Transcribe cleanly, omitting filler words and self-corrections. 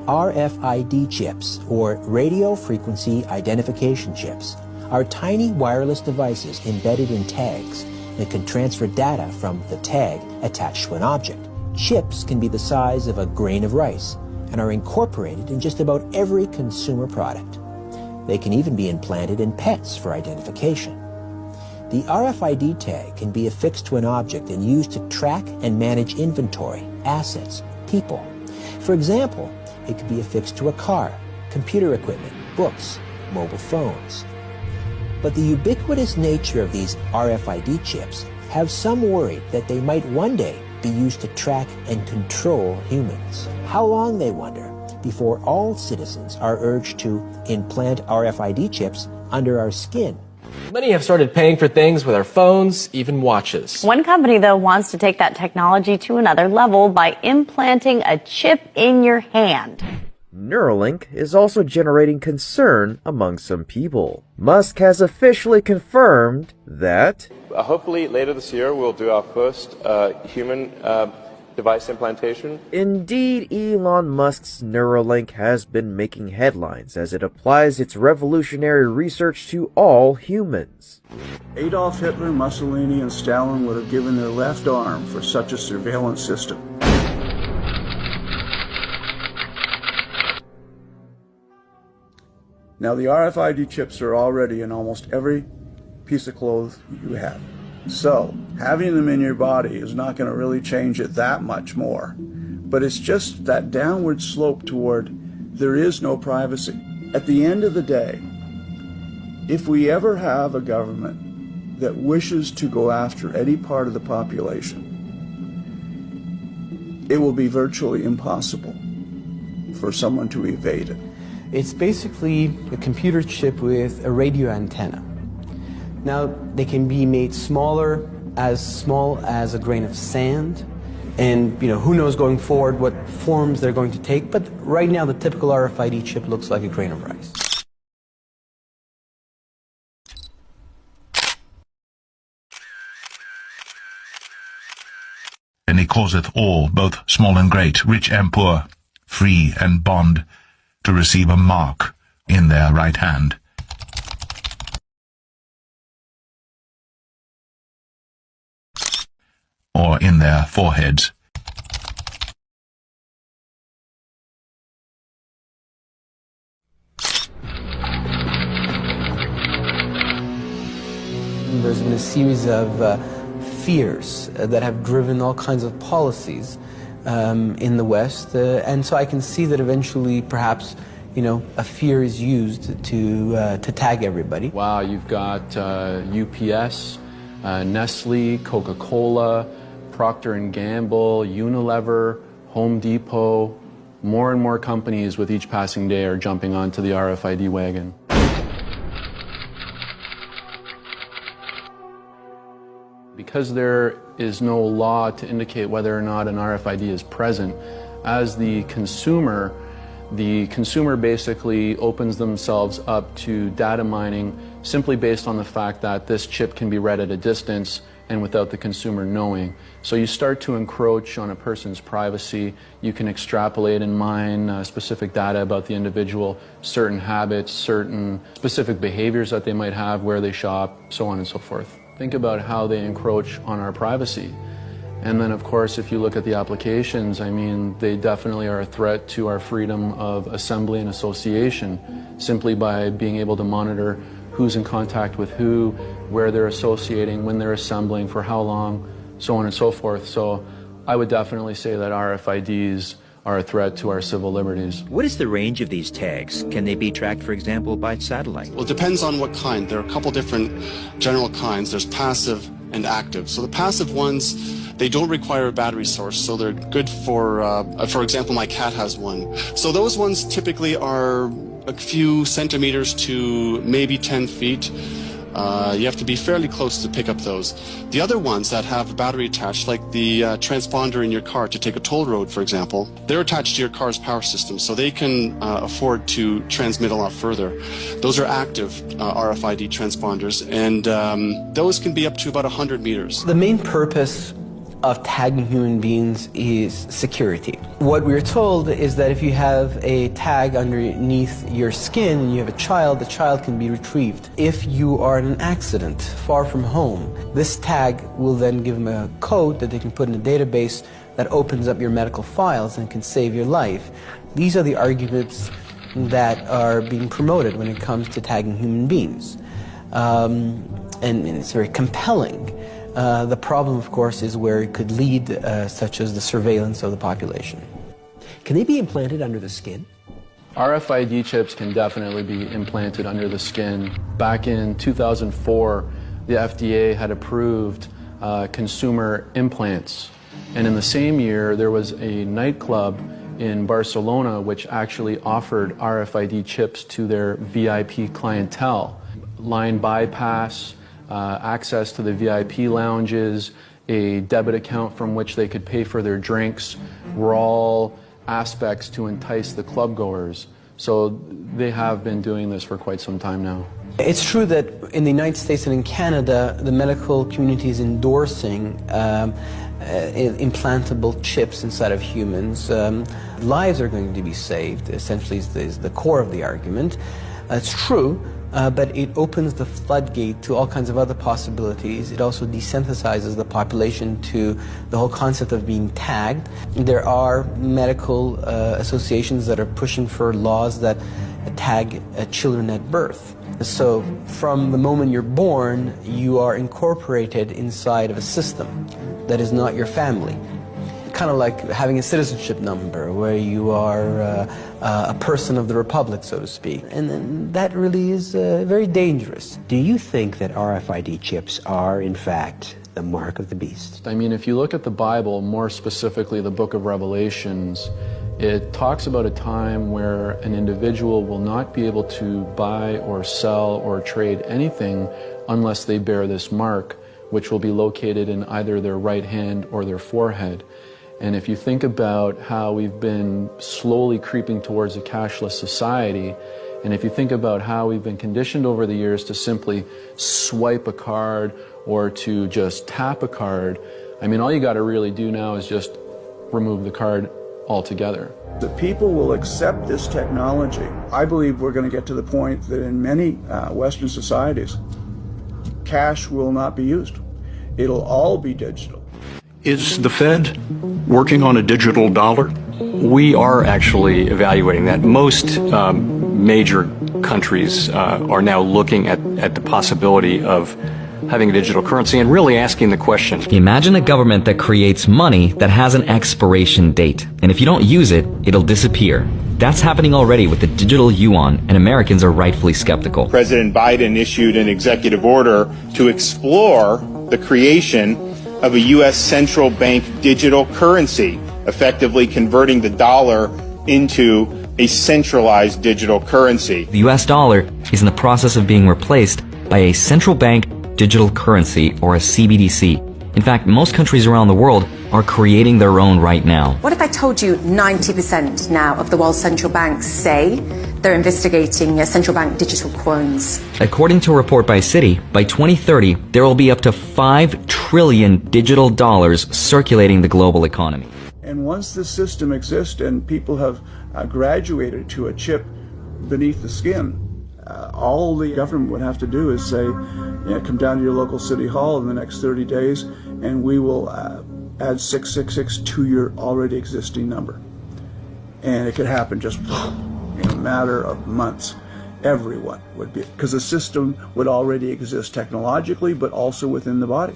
RFID chips, or radio frequency identification chips, are tiny wireless devices embedded in tags that can transfer data from the tag attached to an object. Chips can be the size of a grain of rice and are incorporated in just about every consumer product. They can even be implanted in pets for identification. The RFID tag can be affixed to an object and used to track and manage inventory, assets, people. For example, it could be affixed to a car, computer equipment, books, mobile phones. But the ubiquitous nature of these RFID chips have some worried that they might one day be used to track and control humans. How long, they wonder, before all citizens are urged to implant RFID chips under our skin? Many have started paying for things with our phones, even watches. One company, though, wants to take that technology to another level by implanting a chip in your hand. Neuralink is also generating concern among some people. Musk has officially confirmed that hopefully later this year we'll do our first human device implantation. Indeed, Elon Musk's Neuralink has been making headlines as it applies its revolutionary research to all humans. Adolf Hitler, Mussolini, and Stalin would have given their left arm for such a surveillance system. Now, the RFID chips are already in almost every piece of clothes you have. So, having them in your body is not going to really change it that much more. But it's just that downward slope toward there is no privacy. At the end of the day, if we ever have a government that wishes to go after any part of the population, it will be virtually impossible for someone to evade it. It's basically a computer chip with a radio antenna. Now, they can be made small as a grain of sand, and who knows going forward what forms they're going to take, but right now the typical RFID chip looks like a grain of rice. And he causeth all, both small and great, rich and poor, free and bond, to receive a mark in their right hand. Or in their foreheads. There's been a series of fears that have driven all kinds of policies in the West, and so I can see that eventually perhaps a fear is used to tag everybody. Wow, you've got UPS, Nestle, Coca-Cola, Procter & Gamble, Unilever, Home Depot. More and more companies with each passing day are jumping onto the RFID wagon. Because there is no law to indicate whether or not an RFID is present, as the consumer basically opens themselves up to data mining simply based on the fact that this chip can be read at a distance and without the consumer knowing. So you start to encroach on a person's privacy. You can extrapolate and mine specific data about the individual, certain habits, certain specific behaviors that they might have, where they shop, so on and so forth. Think about how they encroach on our privacy. And then, of course, if you look at the applications, I mean, they definitely are a threat to our freedom of assembly and association, simply by being able to monitor who's in contact with who, where they're associating, when they're assembling, for how long, so on and so forth. So I would definitely say that RFIDs are a threat to our civil liberties. What is the range of these tags? Can they be tracked, for example, by satellite? Well, it depends on what kind. There are a couple different general kinds. There's passive and active. So the passive ones, they don't require a battery source, so they're good for example, my cat has one. So those ones typically are a few centimeters to maybe 10 feet. You have to be fairly close to pick up those. The other ones that have a battery attached, like the transponder in your car to take a toll road, for example, they're attached to your car's power system, so they can afford to transmit a lot further. Those are active RFID transponders, and those can be up to about 100 meters. The main purpose of tagging human beings is security. What we're told is that if you have a tag underneath your skin and you have a child, the child can be retrieved. If you are in an accident far from home, this tag will then give them a code that they can put in a database that opens up your medical files and can save your life. These are the arguments that are being promoted when it comes to tagging human beings. And it's very compelling. The problem, of course, is where it could lead, such as the surveillance of the population. Can they be implanted under the skin? RFID chips can definitely be implanted under the skin. Back in 2004, the FDA had approved consumer implants. And in the same year, there was a nightclub in Barcelona which actually offered RFID chips to their VIP clientele. Line bypass, access to the VIP lounges, a debit account from which they could pay for their drinks were all aspects to entice the club goers. So they have been doing this for quite some time now. It's true that in the United States and in Canada, the medical community is endorsing implantable chips inside of humans. Lives are going to be saved, essentially is the core of the argument. It's true, but it opens the floodgate to all kinds of other possibilities. It also desensitizes the population to the whole concept of being tagged. There are medical associations that are pushing for laws that tag children at birth. So from the moment you're born, you are incorporated inside of a system that is not your family. Kind of like having a citizenship number where you are a person of the republic, so to speak. And then that really is very dangerous. Do you think that RFID chips are, in fact, the mark of the beast? I mean, if you look at the Bible, more specifically the book of Revelations, it talks about a time where an individual will not be able to buy or sell or trade anything unless they bear this mark, which will be located in either their right hand or their forehead. And if you think about how we've been slowly creeping towards a cashless society, and if you think about how we've been conditioned over the years to simply swipe a card or to just tap a card, I mean, all you got to really do now is just remove the card altogether. The people will accept this technology. I believe we're going to get to the point that in many Western societies, cash will not be used. It'll all be digital. Is the Fed working on a digital dollar? We are actually evaluating that. Most major countries are now looking at the possibility of having a digital currency and really asking the question. Imagine a government that creates money that has an expiration date, and if you don't use it, it'll disappear. That's happening already with the digital yuan, and Americans are rightfully skeptical. President Biden issued an executive order to explore the creation of a U.S. central bank digital currency, effectively converting the dollar into a centralized digital currency. The U.S. dollar is in the process of being replaced by a central bank digital currency, or a CBDC. In fact, most countries around the world are creating their own right now. What if I told you 90% now of the world's central banks say they're investigating central bank digital coins? According to a report by Citi, by 2030, there will be up to 5 trillion digital dollars circulating the global economy. And once this system exists and people have graduated to a chip beneath the skin, all the government would have to do is say, come down to your local city hall in the next 30 days and we will add 666 to your already existing number. And it could happen just in a matter of months. Everyone would be, because the system would already exist technologically, but also within the body.